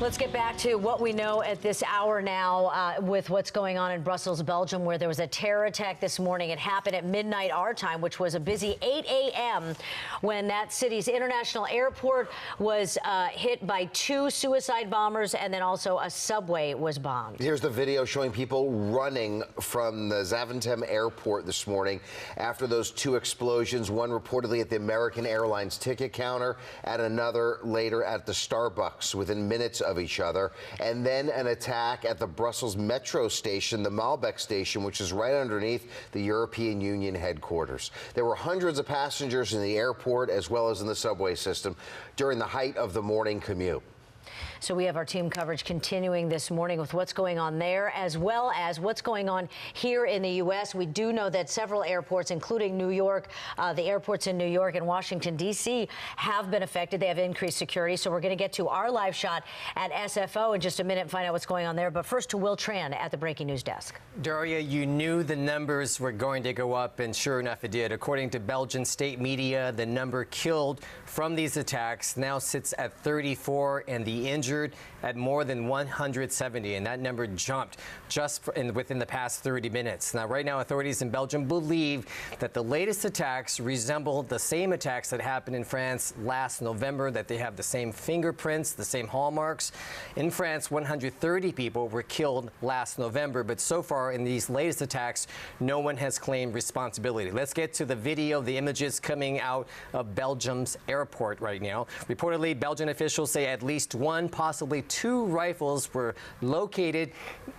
Let's get back to what we know at this hour now with what's going on in Brussels, Belgium, where there was a terror attack this morning. It happened at midnight our time, which was a busy 8 a.m. when that city's international airport was hit by 2 suicide bombers, and then also a subway was bombed. Here's the video showing people running from the Zaventem airport this morning after those 2 explosions, one reportedly at the American Airlines ticket counter and another later at the Starbucks within minutes of each other, and then an attack at the Brussels metro station, the Malbec station, which is right underneath the European Union headquarters. There were hundreds of passengers in the airport as well as in the subway system during the height of the morning commute. So we have our team coverage continuing this morning with what's going on there, as well as what's going on here in the U.S. We do know that several airports, including New York, the airports in New York and Washington, D.C., have been affected. They have increased security. So we're going to get to our live shot at SFO in just a minute and find out what's going on there. But first to Will Tran at the Breaking News Desk. Daria, you knew the numbers were going to go up, and sure enough, it did. According to Belgian state media, the number killed from these attacks now sits at 34, and the injured at more than 170, and that number jumped just within the past 30 minutes. Now, right now, authorities in Belgium believe that the latest attacks resemble the same attacks that happened in France last November, that they have the same fingerprints, the same hallmarks. In France, 130 people were killed last November, but so far in these latest attacks, no one has claimed responsibility. Let's get to the video, the images coming out of Belgium's airport right now. Reportedly, Belgian officials say at least 1, possibly 2 rifles were located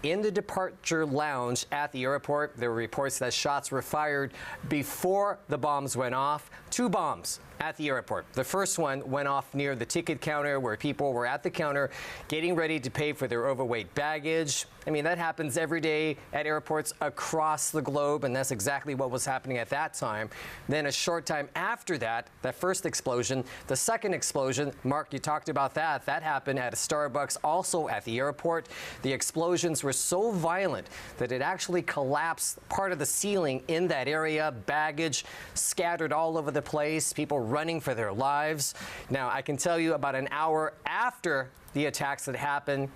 in the departure lounge at the airport. There were reports that shots were fired before the bombs went off. 2 bombs at the airport. The first one went off near the ticket counter, where people were at the counter getting ready to pay for their overweight baggage. I mean, that happens every day at airports across the globe, and that's exactly what was happening at that time. Then a short time after that, that first explosion, the second explosion, Mark, you talked about that. That happened at a Starbucks, also at the airport. The explosions were so violent that it actually collapsed part of the ceiling in that area. Baggage scattered all over the place, people running for their lives. Now, I can tell you about an hour after the attacks that happened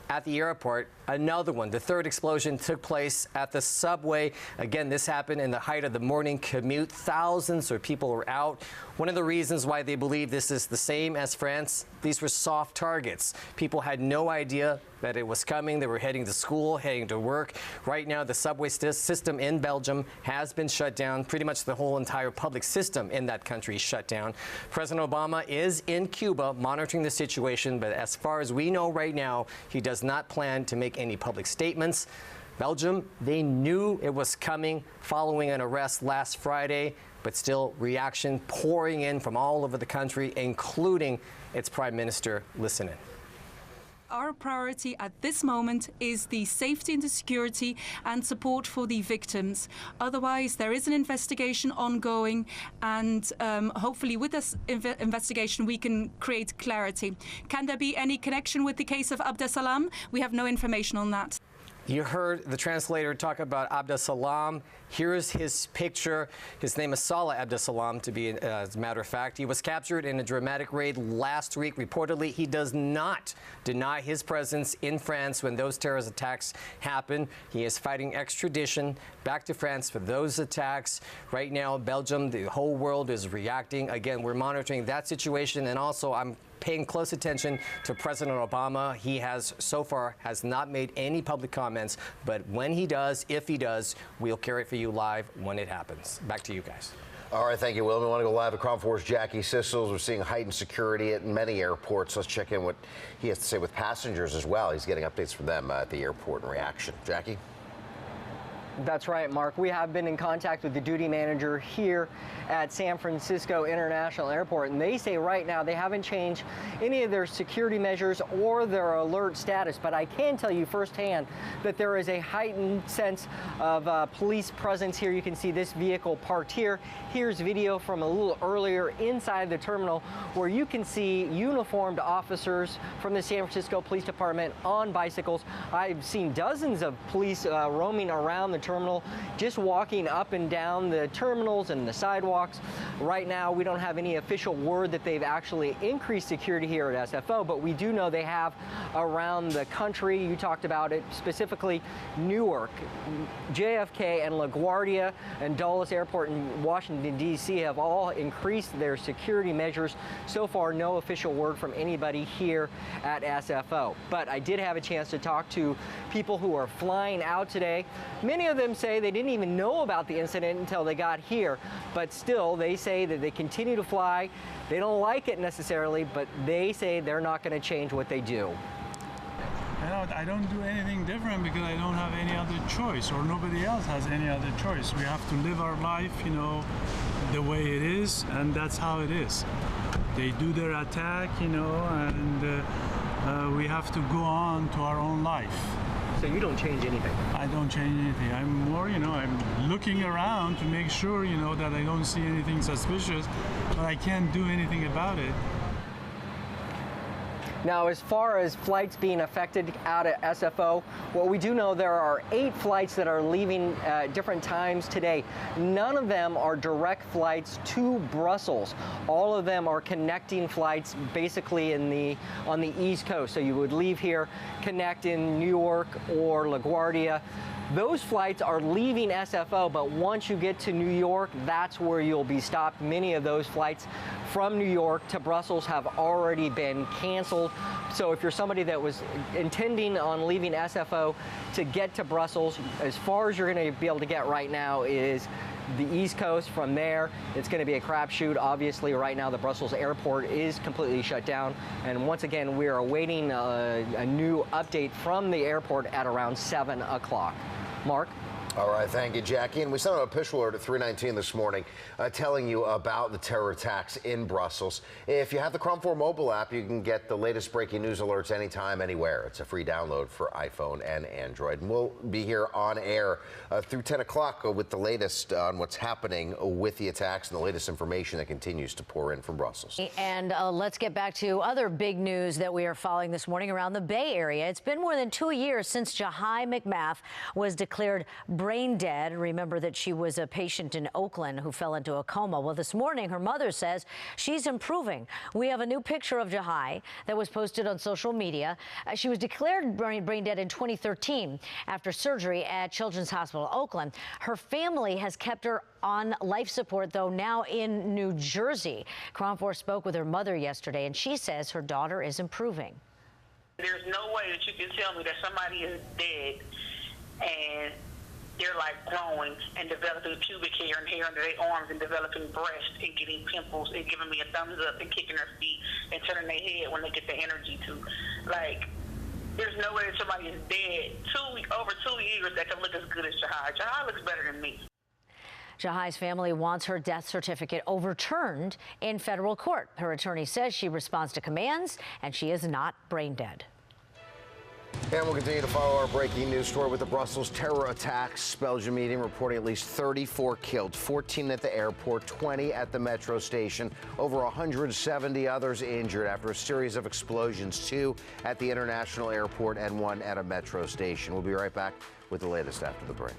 at the airport, another one, the third explosion, took place at the subway. Again, this happened in the height of the morning commute. Thousands of people were out. One of the reasons why they believe this is the same as France, these were soft targets. People had no idea that it was coming. They were heading to school, heading to work. Right now, the subway system in Belgium has been shut down. Pretty much the whole entire public system in that country shut down. President Obama is in Cuba monitoring the situation, but as far as we know right now, he does not plan to make any public statements. Belgium, they knew it was coming following an arrest last Friday, but still reaction pouring in from all over the country, including its prime minister. Listen in. Our priority at this moment is the safety and the security and support for the victims. Otherwise, there is an investigation ongoing, and hopefully with this investigation we can create clarity. Can there be any connection with the case of Abdeslam? We have no information on that. You heard the translator talk about Abdeslam. Here's his picture. His name is Salah Abdeslam, to be as a matter of fact. He was captured in a dramatic raid last week. Reportedly, he does not deny his presence in France when those terrorist attacks happened. He is fighting extradition back to France for those attacks. Right now, Belgium, the whole world is reacting. Again, we're monitoring that situation, and also I'm paying close attention to President Obama. He has so far has not made any public comments, but when he does, if he does, we'll carry it for you live when it happens. Back to you guys. All right, thank you, Will. We want to go live to KRON 4's Jackie Sissels. We're seeing heightened security at many airports. Let's check in what he has to say with passengers as well. He's getting updates from them at the airport in reaction. Jackie? That's right, Mark. We have been in contact with the duty manager here at San Francisco International Airport, and they say right now they haven't changed any of their security measures or their alert status. But I can tell you firsthand that there is a heightened sense of police presence here. You can see this vehicle parked here. Here's video from a little earlier inside the terminal where you can see uniformed officers from the San Francisco Police Department on bicycles. I've seen dozens of police roaming around the terminal, just walking up and down the terminals and the sidewalks. Right now, we don't have any official word that they've actually increased security here at SFO, but we do know they have around the country. You talked about it, specifically Newark, JFK, and LaGuardia and Dulles Airport in Washington, D.C. have all increased their security measures. So far, no official word from anybody here at SFO. But I did have a chance to talk to people who are flying out today. Many of them say they didn't even know about the incident until they got here, but still they say that they continue to fly. They don't like it necessarily, but they say they're not going to change what they do. I don't do anything different because I don't have any other choice, or nobody else has any other choice. We have to live our life, the way it is, and that's how it is. They do their attack, and we have to go on to our own life. So you don't change anything? I don't change anything. I'm more, I'm looking around to make sure, that I don't see anything suspicious, but I can't do anything about it. Now, as far as flights being affected out at SFO, well, we do know there are 8 flights that are leaving at different times today. None of them are direct flights to Brussels. All of them are connecting flights basically on the East Coast. So you would leave here, connect in New York or LaGuardia. Those flights are leaving SFO, but once you get to New York, that's where you'll be stopped. Many of those flights from New York to Brussels have already been canceled. So if you're somebody that was intending on leaving SFO to get to Brussels, as far as you're going to be able to get right now is the East Coast. From there, it's going to be a crapshoot. Obviously, right now, the Brussels airport is completely shut down. And once again, we are awaiting a new update from the airport at around 7 o'clock. Mark? All right, thank you, Jackie. And we sent out a official alert at 3:19 this morning telling you about the terror attacks in Brussels. If you have the KRON 4 mobile app, you can get the latest breaking news alerts anytime, anywhere. It's a free download for iPhone and Android. And we'll be here on air through 10 o'clock with the latest on what's happening with the attacks and the latest information that continues to pour in from Brussels. And let's get back to other big news that we are following this morning around the Bay Area. It's been more than 2 years since Jahi McMath was declared brain dead. Remember that she was a patient in Oakland who fell into a coma. Well, this morning, her mother says she's improving. We have a new picture of Jahi that was posted on social media. She was declared brain dead in 2013 after surgery at Children's Hospital Oakland. Her family has kept her on life support, though, now in New Jersey. KRON 4 spoke with her mother yesterday, and she says her daughter is improving. There's no way that you can tell me that somebody is dead and they're like growing and developing pubic hair and hair under their arms and developing breasts and getting pimples and giving me a thumbs up and kicking their feet and turning their head when they get the energy to. Like, there's no way that somebody is dead over 2 years that can look as good as Jahi. Jahi looks better than me. Jahi's family wants her death certificate overturned in federal court. Her attorney says she responds to commands and she is not brain dead. And we'll continue to follow our breaking news story with the Brussels terror attacks. Belgium media reporting at least 34 killed, 14 at the airport, 20 at the metro station, over 170 others injured after a series of explosions, 2 at the international airport and 1 at a metro station. We'll be right back with the latest after the break.